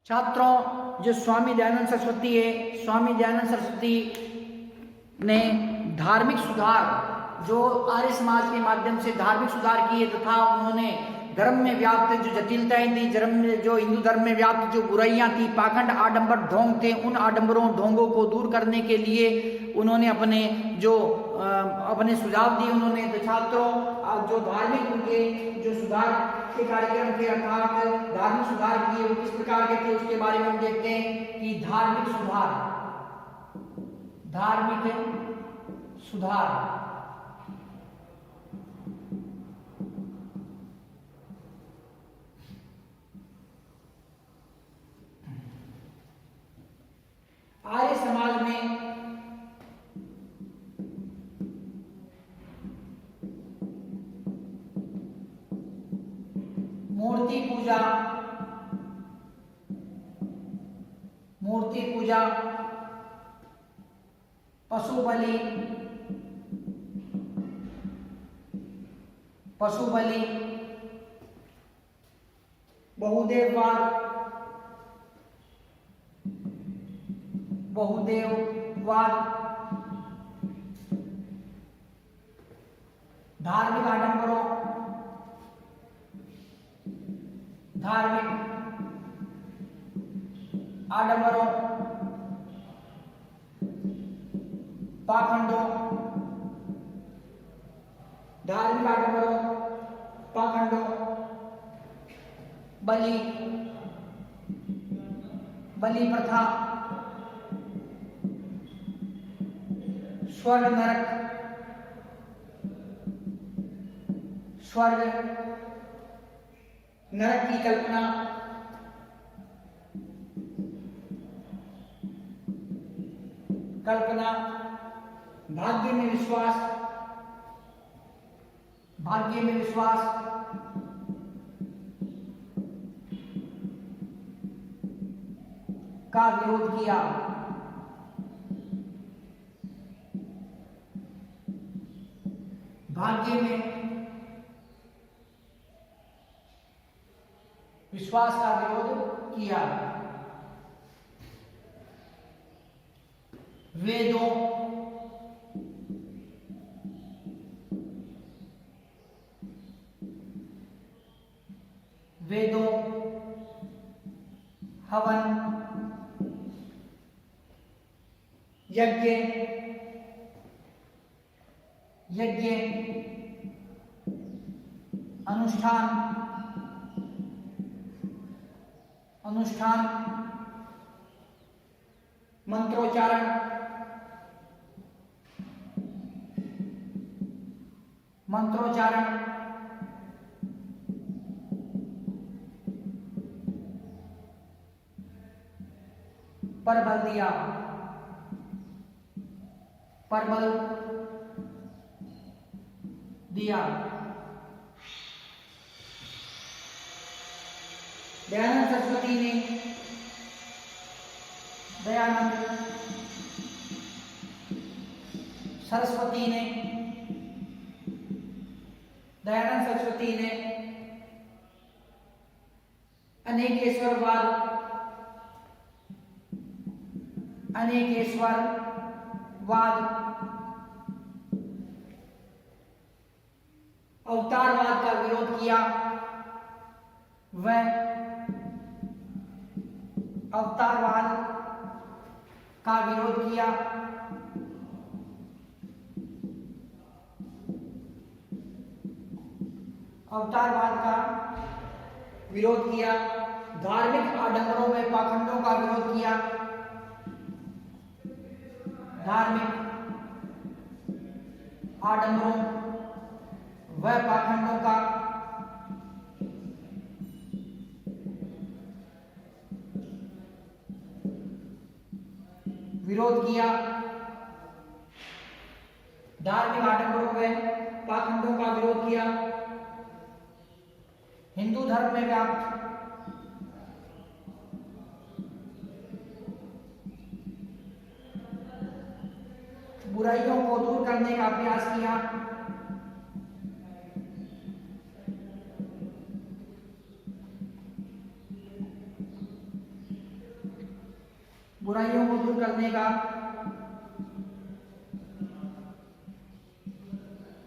छात्रों, जो स्वामी दयानंद सरस्वती है, स्वामी दयानंद सरस्वती ने धार्मिक सुधार, जो आर्य समाज के माध्यम से धार्मिक सुधार किए तथा उन्होंने धर्म में व्याप्त जो जटिलताएं थी, जो हिंदू धर्म में व्याप्त जो बुराइयां थी, पाखंड, आडंबर, ढोंग थे, उन आडंबरों ढोंगों को दूर करने के लिए उन्होंने अपने सुझाव दिए। उन्होंने तो छात्रों, जो धार्मिक उनके जो सुधार के कार्यक्रम थे अर्थात धार्मिक सुधार किए, वो किस प्रकार के थे उसके बारे में हम देखते हैं कि धार्मिक सुधार आर्य समाज में मूर्ति पूजा, पशु बलि, बहुदेववाद, धार्मिक आडंबरों, पाखंडों, बलि प्रथा, स्वर्ग नरक की कल्पना, भाग्य में विश्वास, का विरोध किया। भाग्य में विश्वास का विरोध किया। वेदों, हवन, यज्ञ, अनुष्ठान, मंत्रोच्चारण, परबल दिया। दयानंद सरस्वती ने अनेकेश्वरवाद, अवतारवाद का विरोध किया। वह अवतारवाद का विरोध किया। धार्मिक आडंबरों में पाखंडों का विरोध किया। धार्मिक आडंबरों व पाखंडों का विरोध किया। धार्मिक आडंबरों व पाखंडों का विरोध किया। हिंदू धर्म में व्याप्त बुराइयों को दूर करने का प्रयास किया। बुराइयों को दूर करने का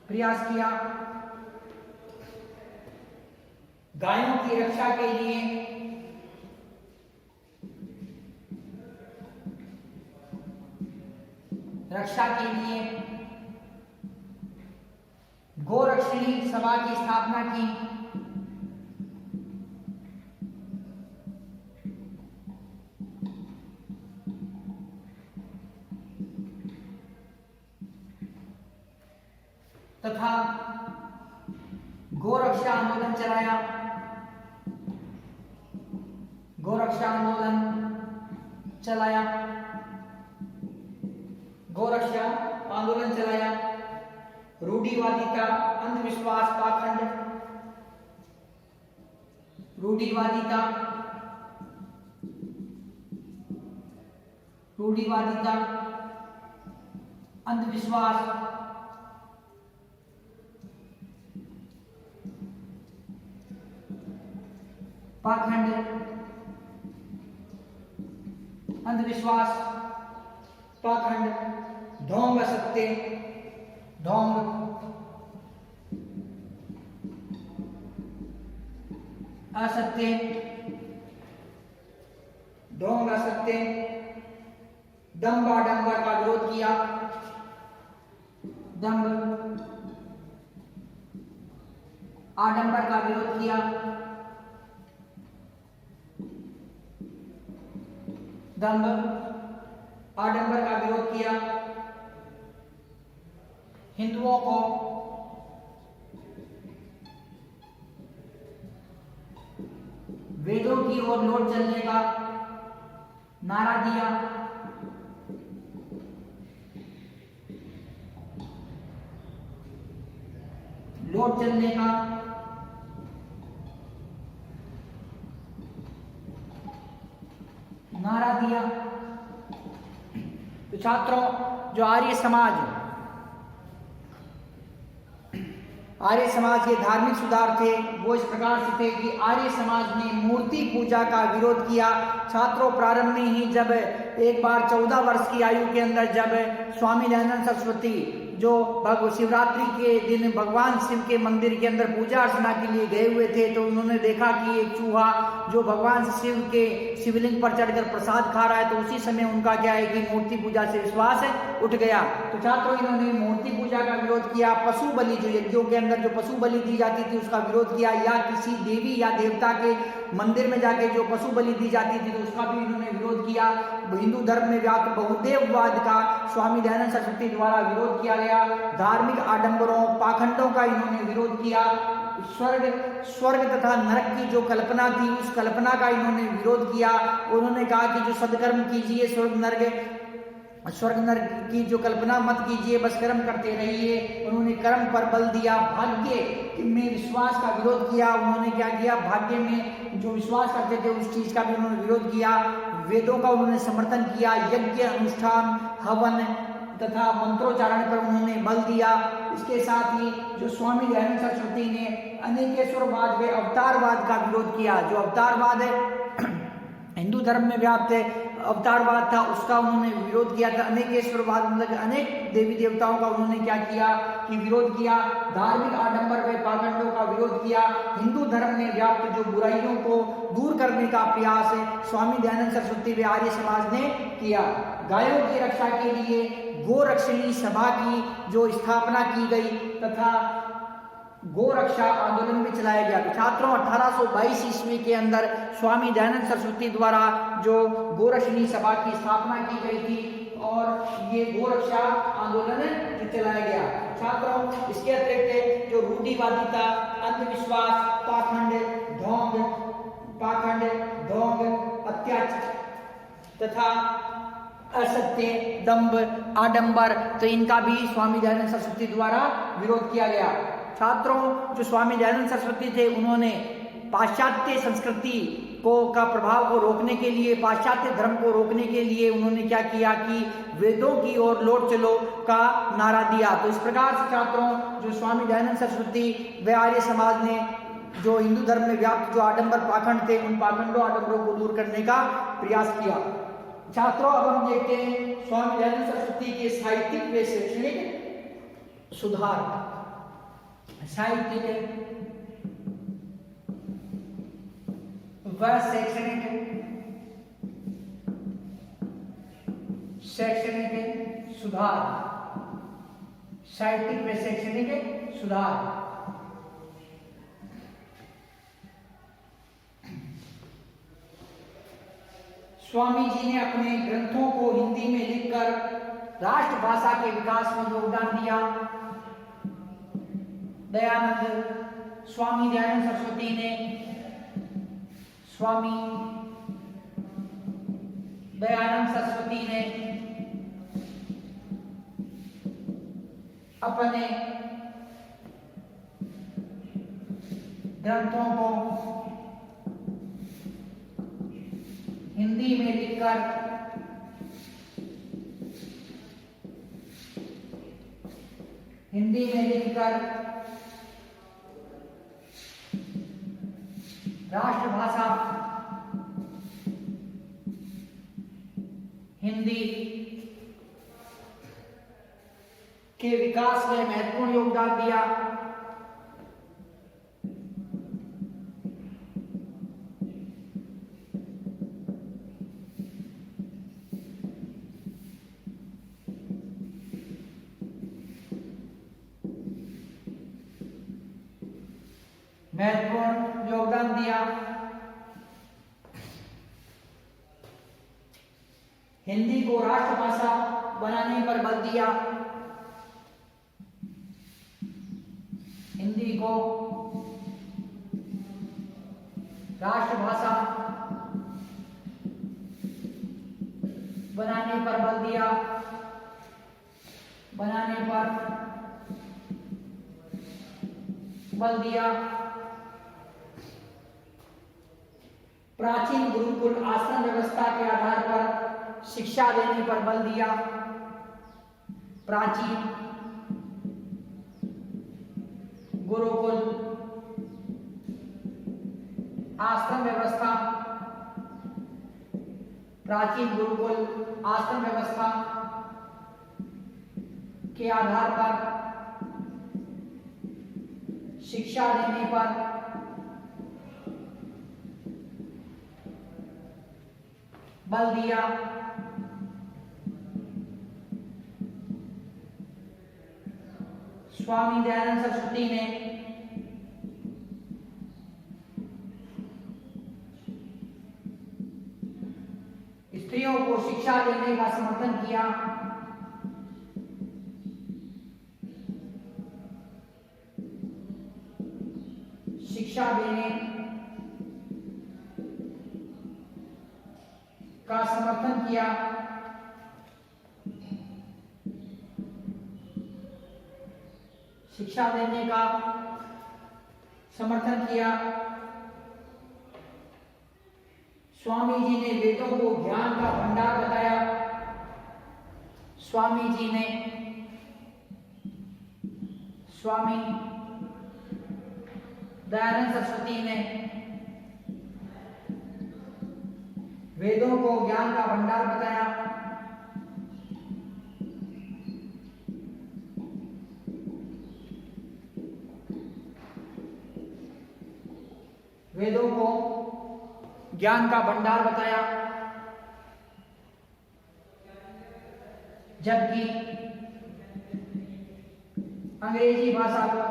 प्रयास किया। गायों की रक्षा के लिए गोरक्षणी सभा की स्थापना की। तथा गोरक्षा आंदोलन चलाया। गोरक्षा आंदोलन चलाया। रूढ़िवादिता, अंधविश्वास, पाखंड, रूढ़िवादिता, अंधविश्वास, पाखंड, अंधविश्वास, पाखंड, ढोंग, असत्य, ढोंग, असत्य, ढोंग, असत्य, दंभ आडंबर का विरोध किया। दंभ आडंबर का विरोध किया। दंभ आडंबर का विरोध किया। हिंदुओं को वेदों की ओर लौट चलने का नारा दिया। लौट चलने का नारा दिया। तो छात्रों, जो आर्य समाज के धार्मिक सुधार थे वो इस प्रकार से थे कि आर्य समाज ने मूर्ति पूजा का विरोध किया। छात्रों, प्रारंभ में ही जब एक बार 14 वर्ष की आयु के अंदर जब स्वामी दयानंद सरस्वती जो शिवरात्रि के दिन भगवान शिव के मंदिर के अंदर पूजा अर्चना के लिए गए हुए थे, तो उन्होंने देखा कि एक चूहा जो भगवान शिव के शिवलिंग पर चढ़कर प्रसाद खा रहा है, तो उसी समय उनका क्या है कि मूर्ति पूजा से विश्वास उठ गया। तो छात्रों, इन्होंने मूर्ति पूजा का विरोध किया। पशु बलि, जो यज्ञों के अंदर जो पशु बलि दी जाती थी उसका विरोध किया, या किसी देवी या देवता के मंदिर में जाके जो पशु बलि दी जाती थी तो उसका भी इन्होंने विरोध किया। हिंदू धर्म में व्याप्त बहुदेववाद का स्वामी दयानंद सरस्वती द्वारा विरोध किया गया। धार्मिक आडंबरों, पाखंडों का इन्होंने विरोध किया। स्वर्ग तथा नरक की जो कल्पना थी उस कल्पना का इन्होंने विरोध किया। उन्होंने कहा कि जो सदकर्म कीजिए, स्वर्ग नरक की जो कल्पना मत कीजिए, बस कर्म करते रहिए। उन्होंने कर्म पर बल दिया। भाग्य में विश्वास का विरोध किया। उन्होंने क्या किया, भाग्य में जो विश्वास करते थे उस चीज का भी उन्होंने विरोध किया। वेदों का उन्होंने समर्थन किया। यज्ञ, अनुष्ठान, हवन तथा मंत्रोच्चारण पर उन्होंने बल दिया। इसके साथ ही जो स्वामी दयानंद सरस्वती ने अनेकेश्वरवाद व अवतारवाद का विरोध किया। जो अवतारवाद है, हिंदू धर्म में व्याप्त अवतारवाद था, उसका उन्होंने विरोध किया था। अनेकेश्वरवाद मतलब अनेक देवी देवताओं का उन्होंने क्या किया कि विरोध किया। धार्मिक आडंबर व पाखंडों का विरोध किया। हिंदू धर्म में व्याप्त जो बुराइयों को दूर करने का प्रयास स्वामी दयानंद सरस्वती व आर्य समाज ने किया। गायों की रक्षा के लिए गोरक्षणी सभा की जो स्थापना की गई तथा गोरक्षा आंदोलन भी चलाया गया। छात्रों, 1822 ईस्वी के अंदर स्वामी दयानंद सरस्वती द्वारा जो गोरक्षणी सभा की स्थापना की गई थी और ये गोरक्षा आंदोलन चलाया गया। छात्रों, इसके अतिरिक्त जो रूढ़िवादिता, अंधविश्वास, पाखंड, ढोंग, अत्याचार तथा असत्य, दंभ, आडंबर, तो इनका भी स्वामी दयानंद सरस्वती द्वारा विरोध किया गया। छात्रों, जो स्वामी दयानंद सरस्वती थे उन्होंने पाश्चात्य संस्कृति का प्रभाव को रोकने के लिए, पाश्चात्य धर्म को रोकने के लिए उन्होंने क्या किया कि वेदों की ओर लौट चलो का नारा दिया। तो इस प्रकार से छात्रों, जो स्वामी दयानंद सरस्वती व आर्य समाज ने जो हिंदू धर्म में व्याप्त जो आडंबर पाखंड थे उन पाखंडों आडंबरों को दूर करने का प्रयास किया। छात्रों, अब हम देखते हैं स्वामी दयानंद सरस्वती के साहित्यिक व शैक्षणिक सुधार। साहित्यिक व शैक्षणिक सुधार। साहित्यिक व शैक्षणिक सुधार। स्वामी जी ने अपने ग्रंथों को हिंदी में लिखकर राष्ट्रभाषा के विकास में योगदान दिया। स्वामी दयानंद सरस्वती ने अपने ग्रंथों को हिंदी में लिखकर राष्ट्रभाषा हिंदी के विकास में महत्वपूर्ण योगदान दिया। हिंदी को राष्ट्रभाषा बनाने पर बल दिया। हिंदी को राष्ट्रभाषा बनाने पर बल दिया। प्राचीन गुरुकुल आश्रम व्यवस्था के आधार पर शिक्षा देने पर बल दिया। प्राचीन गुरुकुल आश्रम व्यवस्था के आधार पर शिक्षा देने पर बल दिया। स्वामी दयानंद सरस्वती ने स्त्रियों को शिक्षा देने का समर्थन किया। शिक्षा देने का समर्थन किया। शिक्षा देने का समर्थन किया। स्वामी जी ने वेदों को ज्ञान का भंडार बताया। स्वामी दयानंद सरस्वती ने वेदों को ज्ञान का भंडार बताया। वेदों को ज्ञान का भंडार बताया, जबकि अंग्रेजी भाषा को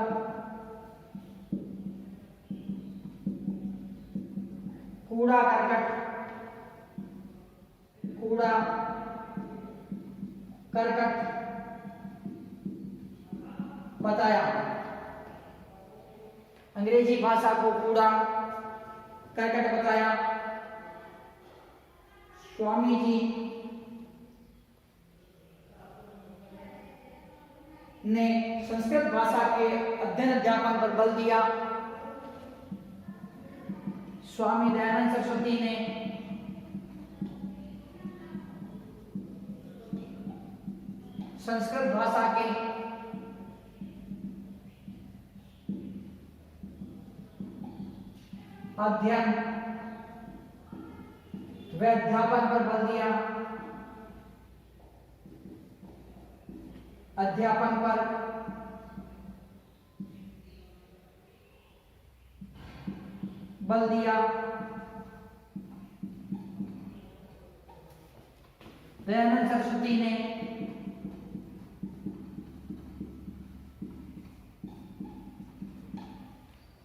कूड़ा करकट बताया। अंग्रेजी भाषा को कूड़ा करकट बताया। स्वामी जी ने संस्कृत भाषा के अध्ययन अध्यापन पर बल दिया। स्वामी दयानंद सरस्वती ने संस्कृत भाषा के अध्ययन वे अध्यापन पर बल दिया, अध्यापन पर बल दिया। दयानंद सरस्वती ने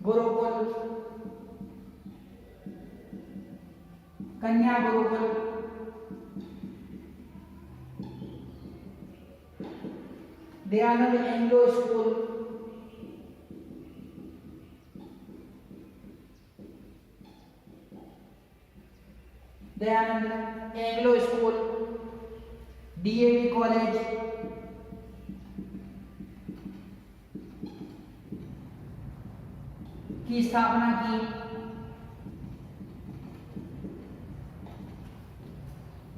गुरुकुल, कन्या Gurukul, Dayanand Anglo school, Dayanand Anglo school, DAV college, की स्थापना की।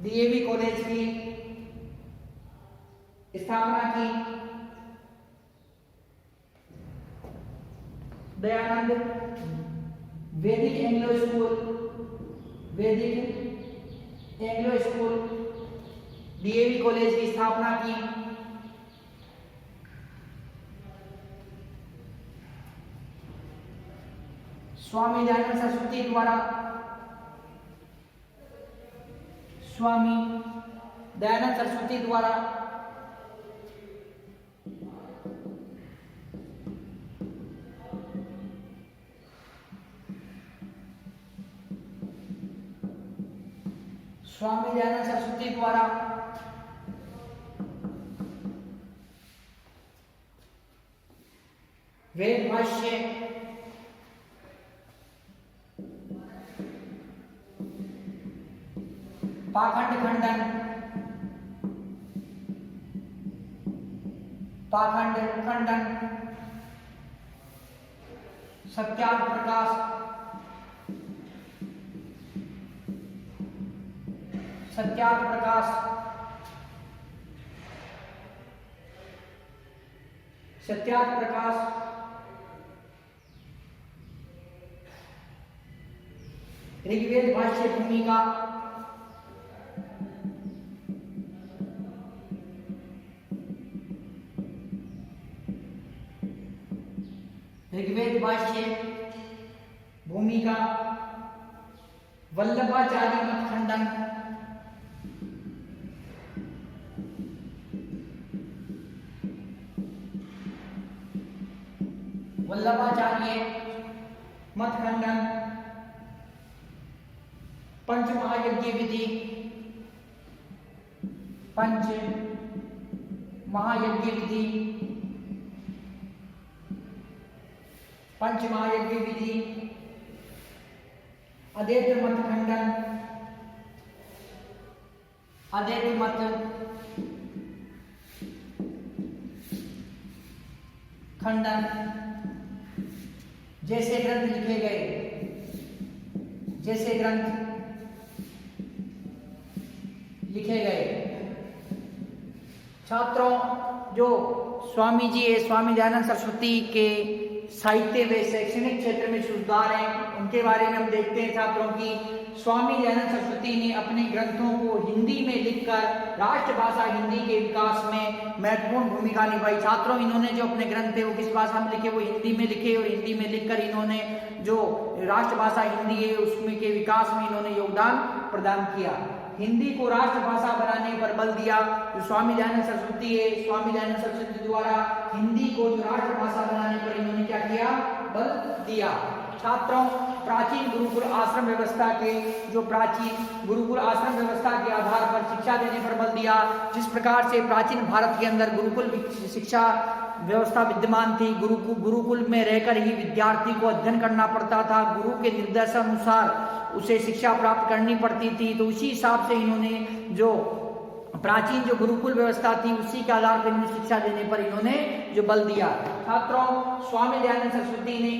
डीएवी कॉलेज की स्थापना की। दयानंद वैदिक एंग्लो स्कूल, वैदिक एंग्लो स्कूल, डीएवी कॉलेज की स्थापना की। स्वामी दयानंद सरस्वती द्वारा, स्वामी दयानंद सरस्वती द्वारा स्वामी दयानंद सरस्वती द्वारा वेद भाष्य, पाखंड खंडन, पाखंड खंडन, सत्यार्थ प्रकाश, सत्यार्थ प्रकाश, सत्यार्थ प्रकाश, ऋग्वेद भाष्य भूमिका, ऋग्वेद भाष्य भूमिका, वल्लभाचार्य मत खंडन, वल्लभाचार्य मत खंडन, पंच महायज्ञ विधि, पंच महायज्ञ विधि, पंच महायज्ञ विधि, अद्वैत मत खंडन, अद्वैत मत खंडन जैसे ग्रंथ लिखे गए, जैसे ग्रंथ लिखे गए। छात्रों, जो स्वामी जी है, स्वामी दयानंद सरस्वती के साहित्य व शैक्षणिक क्षेत्र में सुधार हैं, उनके बारे में हम देखते हैं छात्रों की। स्वामी दयानंद सरस्वती ने अपने ग्रंथों को हिंदी में लिखकर राष्ट्रभाषा हिंदी के विकास में महत्वपूर्ण भूमिका निभाई। छात्रों, इन्होंने जो अपने ग्रंथ थे वो किस भाषा में लिखे, वो हिंदी में लिखे, और हिंदी में लिखकर इन्होंने जो राष्ट्रभाषा हिंदी है उसमें के विकास में इन्होंने योगदान प्रदान किया। हिंदी को राष्ट्रभाषा बनाने पर बल दिया। जो स्वामी दयानंद सरस्वती है, स्वामी दयानंद सरस्वती द्वारा हिंदी को जो राष्ट्रभाषा बनाने पर इन्होंने क्या किया, बल दिया। छात्रों, प्राचीन गुरुकुल आश्रम व्यवस्था के, जो प्राचीन गुरुकुल आश्रम व्यवस्था के आधार पर शिक्षा देने पर बल दिया। जिस प्रकार से प्राचीन भारत के अंदर गुरुकुल शिक्षा व्यवस्था विद्यमान थी, गुरुकुल में रहकर ही विद्यार्थी को अध्ययन करना पड़ता था, गुरु के निर्देशानुसार उसे शिक्षा प्राप्त करनी पड़ती थी, तो उसी हिसाब से इन्होंने जो प्राचीन जो गुरुकुल व्यवस्था थी उसी के आधार पर इन्हें शिक्षा देने पर इन्होंने जो बल दिया। छात्रों, स्वामी दयानंद सरस्वती ने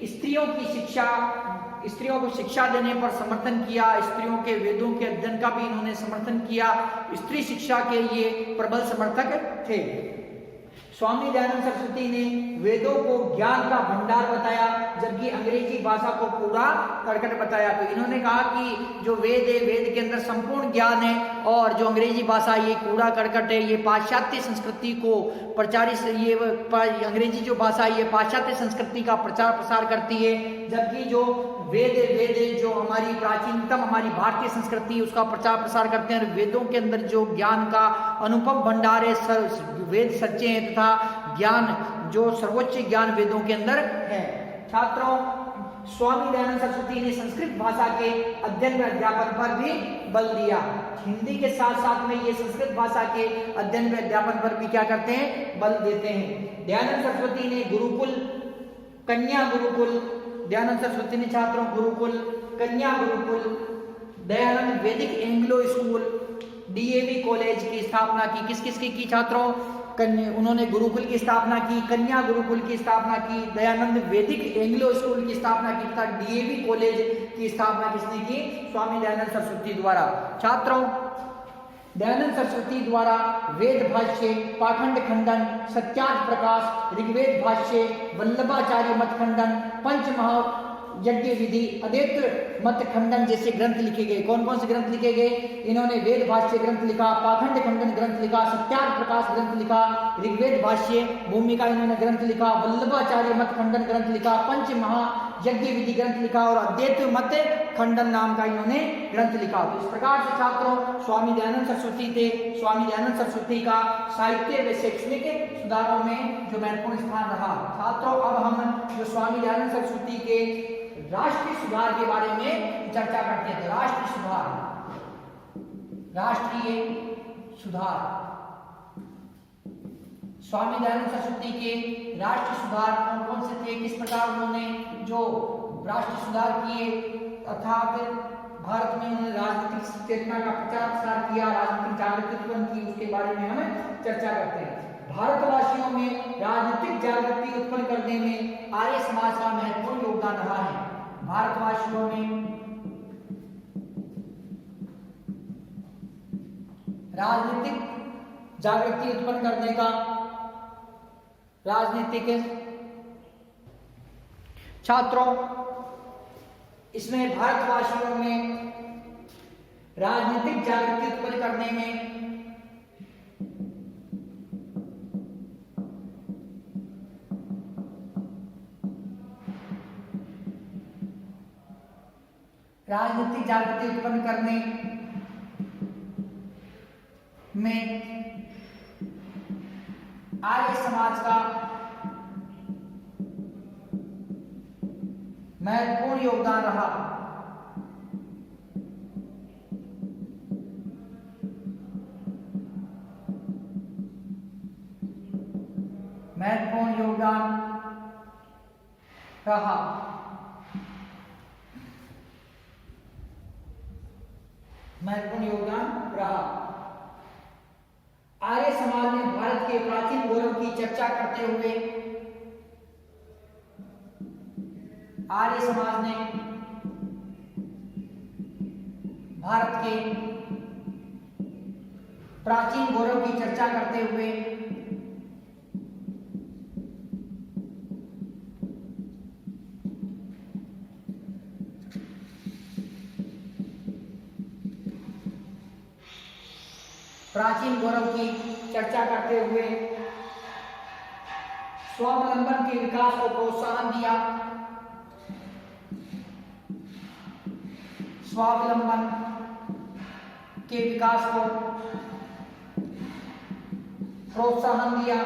स्त्रियों की शिक्षा, स्त्रियों को शिक्षा देने पर समर्थन किया। स्त्रियों के वेदों के अध्ययन का भी इन्होंने समर्थन किया। स्त्री शिक्षा के ये प्रबल समर्थक थे। स्वामी दयानंद सरस्वती ने वेदों को ज्ञान का भंडार बताया, जबकि अंग्रेजी भाषा को कूड़ा करकट बताया। तो इन्होंने कहा कि जो वेद है, वेद के अंदर संपूर्ण ज्ञान है, और जो अंग्रेजी भाषा ये कूड़ा करकट है, ये पाश्चात्य संस्कृति को प्रचारित, ये अंग्रेजी जो भाषा है ये पाश्चात्य संस्कृति का प्रचार प्रसार करती है, जबकि जो वेद है जो हमारी प्राचीनतम हमारी भारतीय संस्कृति उसका प्रचार प्रसार करते हैं। वेदों के अंदर जो ज्ञान का अनुपम भंडार है, वेद सच्चे हैं तथा ज्ञान जो सर्वोच्च ज्ञान वेदों के अंदर है। छात्रों, स्वामी दयानंद सरस्वती ने संस्कृत भाषा के अध्ययन व अध्यापन पर भी बल दिया। हिंदी के साथ साथ में ये संस्कृत भाषा के अध्ययन व अध्यापन पर भी क्या करते हैं, बल देते हैं। दयानंद सरस्वती ने गुरुकुल, कन्या गुरुकुल, दयानंद सरस्वती ने छात्रों गुरुकुल, कन्या गुरुकुल, दयानंद वैदिक एंग्लो स्कूल, डीएवी कॉलेज की स्थापना की। किस किस की छात्रों? उन्होंने गुरुकुल की स्थापना की, कन्या गुरुकुल की स्थापना की, दयानंद वैदिक एंग्लो स्कूल की स्थापना की तथा डीएवी कॉलेज की स्थापना किसने की? स्वामी दयानंद सरस्वती द्वारा। छात्रों, दयानंद सरस्वती द्वारा वेद भाष्य, पाखंड खंडन, सत्यार्थ प्रकाश, ऋग्वेद भाष्य, वल्लभाचार्य मत खंडन, पंचमहा यज्ञ विधि, अद्वैत मत खंडन जैसे ग्रंथ लिखे गए। कौन कौन से ग्रंथ लिखे गए? इन्होंने वेद भाष्य ग्रंथ लिखा, पाखंड खंडन ग्रंथ लिखा, सत्यार्थ प्रकाश ग्रंथ लिखा, ऋग्वेद भाष्य भूमिका इन्होंने ग्रंथ लिखा, वल्लभाचार्य मत खंडन ग्रंथ लिखा, पंचमहा यज्ञ विधि ग्रंथ लिखा और अद्वैत मत खंडन नाम का इन्होंने ग्रंथ लिखा। तो इस प्रकार से छात्रों स्वामी दयानंद सरस्वती थे। स्वामी दयानंद सरस्वती का साहित्य व शैक्षणिक सुधारों में जो महत्वपूर्ण स्थान रहा। छात्रों, अब हम जो स्वामी दयानंद सरस्वती के राष्ट्रीय सुधार के बारे में चर्चा करते हैं। राष्ट्रीय सुधार, राष्ट्रीय सुधार, स्वामी दयानंद सरस्वती के राष्ट्रीय सुधार कौन कौन से थे, किस प्रकार उन्होंने जो राष्ट्रीय सुधार किए, अर्थात भारत में उन्होंने राजनीतिक चेतना का प्रचार प्रसार किया, राजनीतिक जागृति उत्पन्न की, उसके बारे में हम चर्चा करते हैं। भारतवासियों में राजनीतिक जागृति उत्पन्न करने में आर्य समाज का महत्वपूर्ण योगदान रहा है। भारतवासियों में राजनीतिक जागृति उत्पन्न करने का, राजनीतिक छात्रों इसमें भारतवासियों में राजनीतिक जागृति उत्पन्न करने में राजनीतिक जागृति उत्पन्न करने में आर्य समाज का महत्वपूर्ण योगदान रहा। महत्वपूर्ण योगदान रहा। महत्वपूर्ण योगदान रहा। आर्य समाज ने भारत के प्राचीन गौरव की चर्चा करते हुए, आर्य समाज ने भारत के प्राचीन गौरव की चर्चा करते हुए प्राचीन गौरव की चर्चा करते हुए स्वावलंबन के विकास को प्रोत्साहन दिया। स्वावलंबन के विकास को प्रोत्साहन दिया।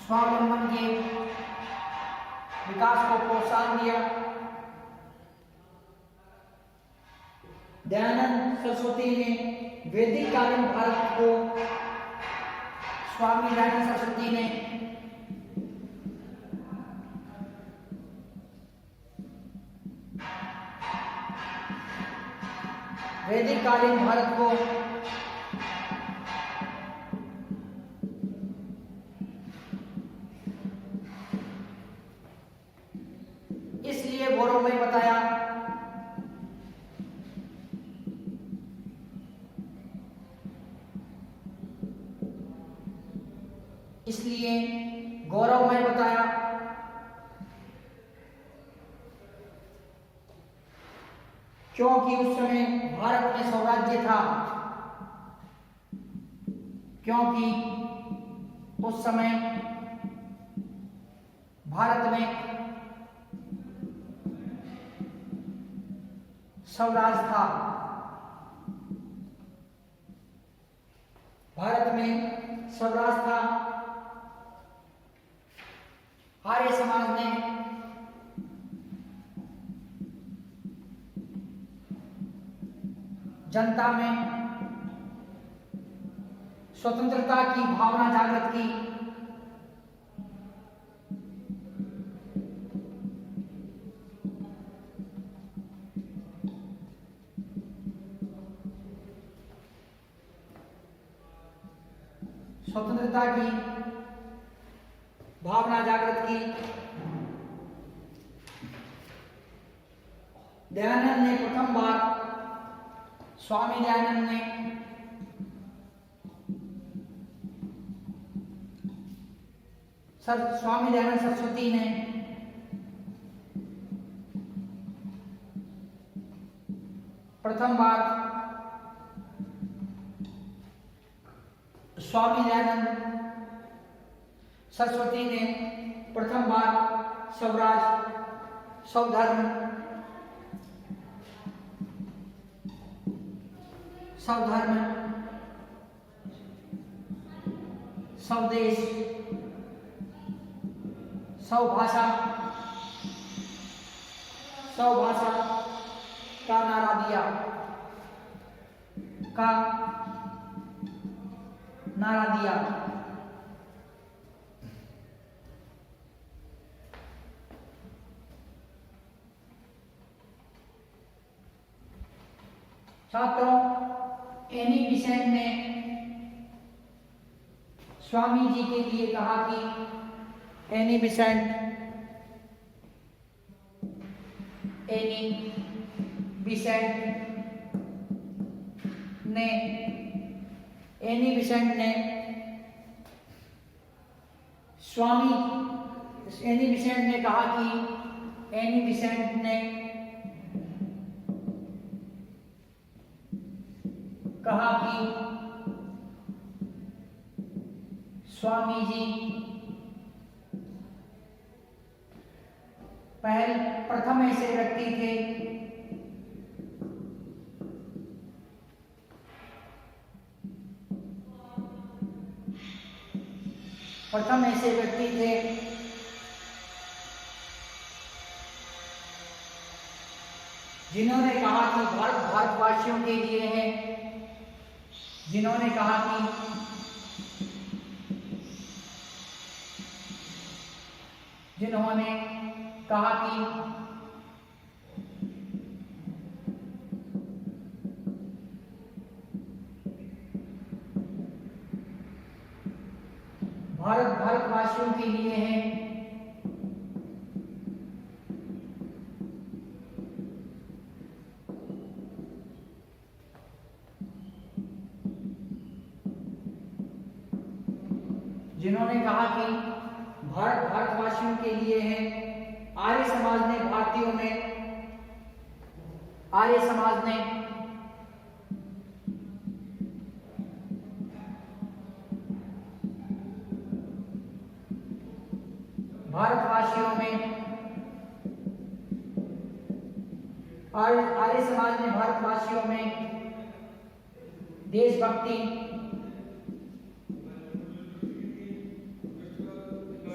स्वावलंबन के विकास को प्रोत्साहन दिया। दयानंद सरस्वती ने वैदिक कालीन भारत को, स्वामी दयानंद सरस्वती ने वैदिक कालीन भारत को इसलिए गौरवमय बताया क्योंकि उस समय भारत में स्वराज्य था, क्योंकि उस समय भारत में स्वराज था। भारत में स्वराज था। आर्य समाज ने जनता में स्वतंत्रता की भावना जागृत की। स्वतंत्रता की भावना जागृत की। दयानंद ने प्रथम बार, स्वामी दयानंद ने स्वामी दयानंद सरस्वती ने प्रथम बार, स्वामी दयानंद सरस्वती ने प्रथम बार स्वराज, स्वधर्म, स्वदेश, स्वभाषा का नारा दिया, छात्रों, एनी बेसेंट ने स्वामी जी के लिए कहा कि एनी बेसेंट ने कहा कि एनी बेसेंट ने कहा कि स्वामी जी प्रथम ऐसे व्यक्ति थे जिन्होंने कहा कि भारतवासियों के लिए है, जिन्होंने कहा कि भारतवासियों के लिए है। जिन्होंने कहा कि भारतवासियों के लिए है। आर्य समाज ने भारतीयों में, आर्य समाज ने भारतवासियों में, आर्य समाज ने भारतवासियों में देशभक्ति,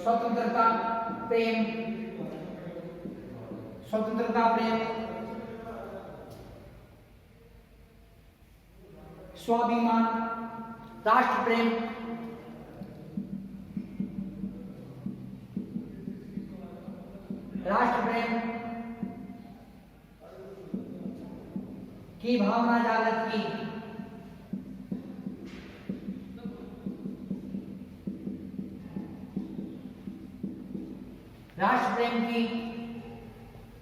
स्वतंत्रता प्रेम, स्वाभिमान, राष्ट्र प्रेम, की भावना जागृत की। राष्ट्र प्रेम की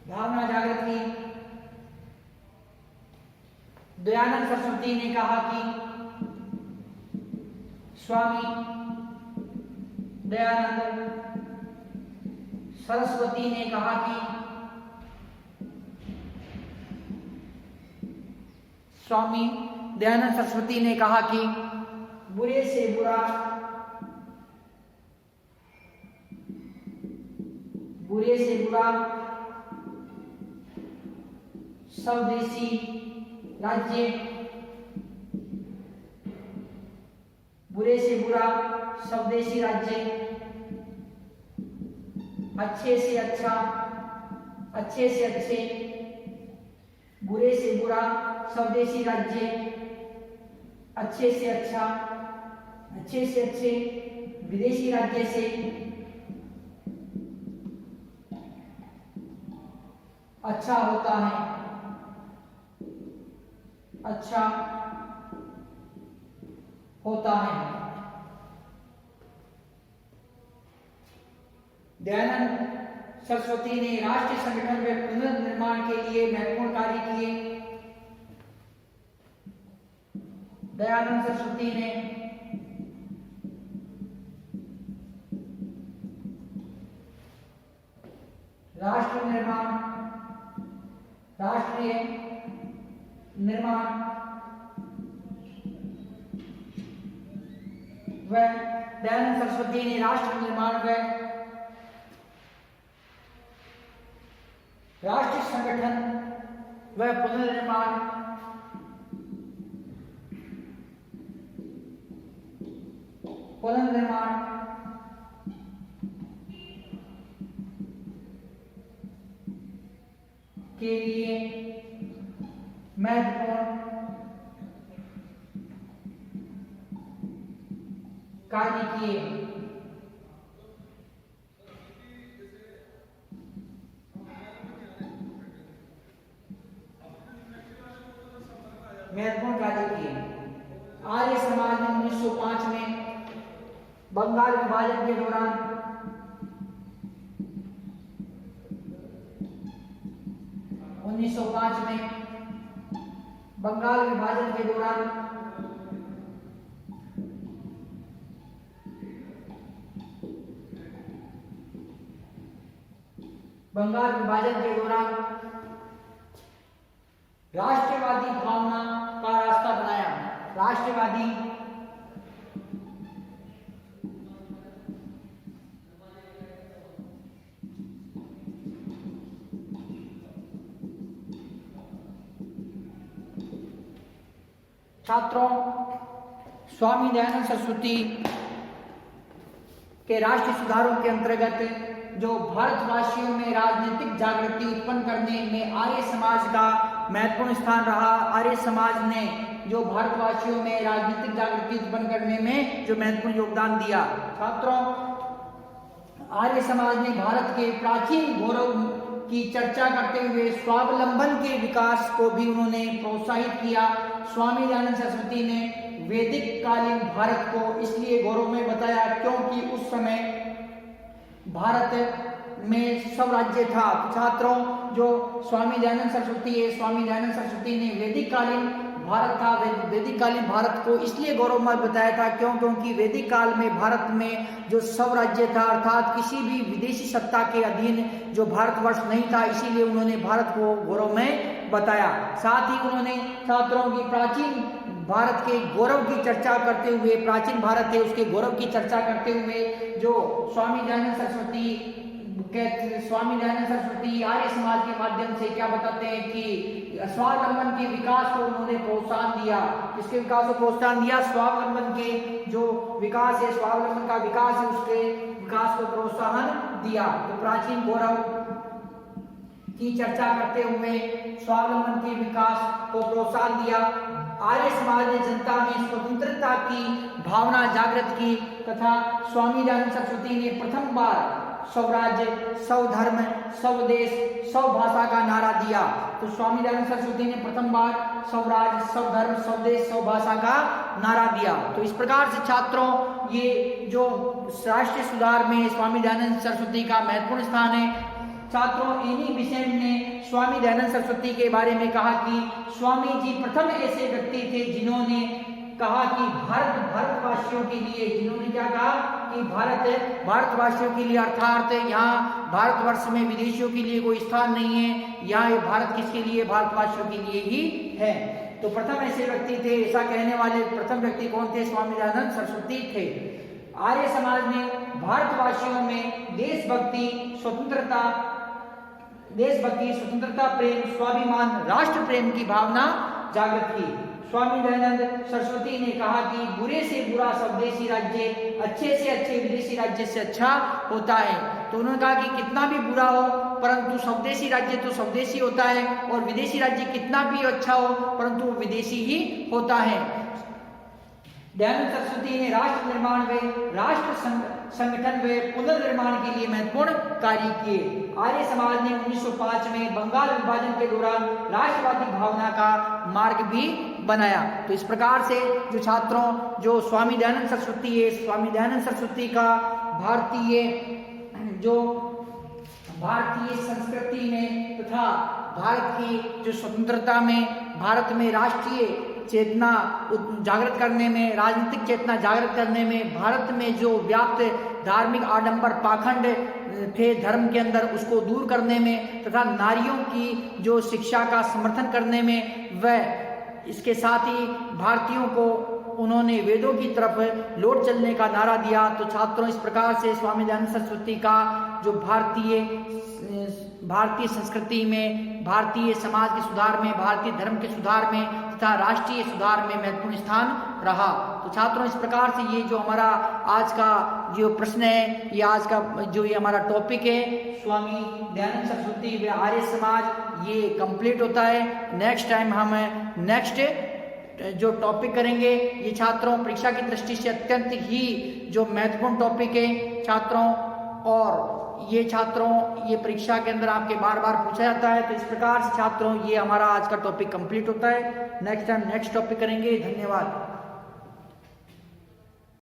भावना जागृत की। दयानंद सरस्वती ने कहा कि स्वामी दयानंद सरस्वती ने कहा कि स्वामी दयानंद सरस्वती ने कहा कि बुरे से बुरा स्वदेशी राज्य, बुरे से बुरा स्वदेशी राज्य, अच्छे से अच्छा, अच्छे से अच्छे, बुरे से बुरा स्वदेशी राज्य, अच्छे से अच्छा, अच्छे से अच्छे विदेशी राज्य से अच्छा होता है, अच्छा होता है। दयानंद सरस्वती ने राष्ट्रीय संगठन में पुनर्निर्माण के लिए महत्वपूर्ण कार्य किए। दयानंद सरस्वती ने राष्ट्रीय निर्माण व दयानंद सरस्वती ने राष्ट्र निर्माण व राष्ट्रीय संगठन व पुनर्निर्माण के लिए महत्वपूर्ण कार्य किए। आर्य समाज ने 1905 में बंगाल विभाजन के दौरान राष्ट्रवादी भावना का रास्ता बनाया। राष्ट्रवादी छात्रों, स्वामी दयानंद सरस्वती के राष्ट्रीय सुधारों के अंतर्गत जो भारतवासियों में राजनीतिक जागृति उत्पन्न करने में आर्य समाज का महत्वपूर्ण स्थान रहा। आर्य समाज ने जो भारतवासियों में राजनीतिक जागृति उत्पन्न करने में जो महत्वपूर्ण योगदान दिया। छात्रों, आर्य समाज ने भारत के प्राचीन गौरव की चर्चा करते हुए स्वावलंबन के विकास को भी उन्होंने प्रोत्साहित किया। स्वामी दयानंद सरस्वती ने वैदिक कालीन भारत को इसलिए गौरवमय बताया क्योंकि उस समय भारत में स्वराज्य था। छात्रों, जो स्वामी दयानंद सरस्वती है, स्वामी दयानंद सरस्वती ने वैदिक कालीन भारत था, वैदिक कालीन भारत को इसलिए गौरवमय बताया था क्योंकि वैदिक काल में भारत में जो स्वराज्य था, अर्थात किसी भी विदेशी सत्ता के अधीन जो भारतवर्ष नहीं था, इसीलिए उन्होंने भारत को गौरवमय बताया। साथ ही उन्होंने छात्रों की प्राचीन भारत के गौरव की चर्चा करते हुए, प्राचीन भारत है उसके गौरव की चर्चा करते हुए जो स्वामी दयानंद सरस्वती आर्य समाज के माध्यम से क्या बताते हैं कि स्वावलंबन के विकास को उन्होंने प्रोत्साहन दिया। किसके विकास को प्रोत्साहन दिया? स्वावलंबन के जो विकास है, स्वावलंबन का विकास है, उसके विकास को प्रोत्साहन दिया। तो प्राचीन गौरव की चर्चा करते हुए स्वावलंबन के विकास को प्रोत्साहन दिया। आर्य समाज ने जनता में स्वतंत्रता की भावना जागृत की तथा स्वामी दयानंद सरस्वती ने प्रथम बार स्वराज्य, स्वधर्म, स्वदेश, स्वभाषा का नारा दिया। तो स्वामी दयानंद सरस्वती ने प्रथम बार स्वराज्य, स्वधर्म, स्वदेश, स्वभाषा का नारा दिया। तो इस प्रकार से छात्रों, ये जो राष्ट्रीय सुधार में स्वामी दयानंद सरस्वती का महत्वपूर्ण स्थान है। छात्रों, इन्हीं विषय ने स्वामी दयानंद सरस्वती के बारे में कहा कि स्वामी जी प्रथम ऐसे व्यक्ति थे जिन्होंने कहा कि भारतवासियों के लिए, जिन्होंने क्या कहा कि भारतवासियों के लिए, अर्थात यहाँ भारतवर्ष में विदेशियों के लिए कोई स्थान नहीं है, यहाँ ये भारत किसके लिए? भारतवासियों के लिए ही है। तो प्रथम ऐसे व्यक्ति थे, ऐसा कहने वाले प्रथम व्यक्ति कौन थे? स्वामी दयानंद सरस्वती थे। आर्य समाज ने भारतवासियों में देशभक्ति, स्वतंत्रता प्रेम, स्वाभिमान, राष्ट्र प्रेम की भावना जागृत की। स्वामी दयानंद सरस्वती ने कहा कि बुरे से बुरा स्वदेशी राज्य अच्छे से अच्छे विदेशी राज्य से अच्छा होता है। तो उन्होंने कहा कि कितना भी बुरा हो परंतु स्वदेशी राज्य तो स्वदेशी होता है, और विदेशी राज्य कितना भी अच्छा हो परंतु वो विदेशी ही होता है। दयानंद सरस्वती ने राष्ट्र निर्माण व राष्ट्र संगठन व पुनर्निर्माण के लिए महत्वपूर्ण कार्य किए। आर्य समाज ने 1905 में बंगाल विभाजन के दौरान राष्ट्रवादी भावना का मार्ग भी बनाया। तो इस प्रकार से जो छात्रों, जो स्वामी दयानंद सरस्वती है, स्वामी दयानंद सरस्वती का भारतीय संस्कृति में तथा भारत की जो स्वतंत्रता में, भारत में राष्ट्रीय चेतना जागृत करने में, राजनीतिक चेतना जागृत करने में, भारत में जो व्याप्त धार्मिक आडंबर पाखंड थे धर्म के अंदर, उसको दूर करने में तथा नारियों की जो शिक्षा का समर्थन करने में, वह इसके साथ ही भारतीयों को उन्होंने वेदों की तरफ लौट चलने का नारा दिया। तो छात्रों, इस प्रकार से स्वामी दयानंद सरस्वती का जो भारतीय संस्कृति में, भारतीय समाज के सुधार में, भारतीय धर्म के सुधार में तथा राष्ट्रीय सुधार में महत्वपूर्ण स्थान रहा। तो छात्रों, इस प्रकार से ये जो हमारा आज का जो प्रश्न है, ये आज का जो ये हमारा टॉपिक है, स्वामी दयानंद सरस्वती व आर्य समाज, ये कंप्लीट होता है। नेक्स्ट टाइम हम नेक्स्ट जो टॉपिक करेंगे, ये छात्रों परीक्षा की दृष्टि से अत्यंत ही जो महत्वपूर्ण टॉपिक है छात्रों, और ये छात्रों ये परीक्षा के अंदर आपके बार बार पूछा जाता है। तो इस प्रकार से छात्रों ये हमारा आज का टॉपिक कंप्लीट होता है। नेक्स्ट टाइम नेक्स्ट टॉपिक करेंगे। धन्यवाद।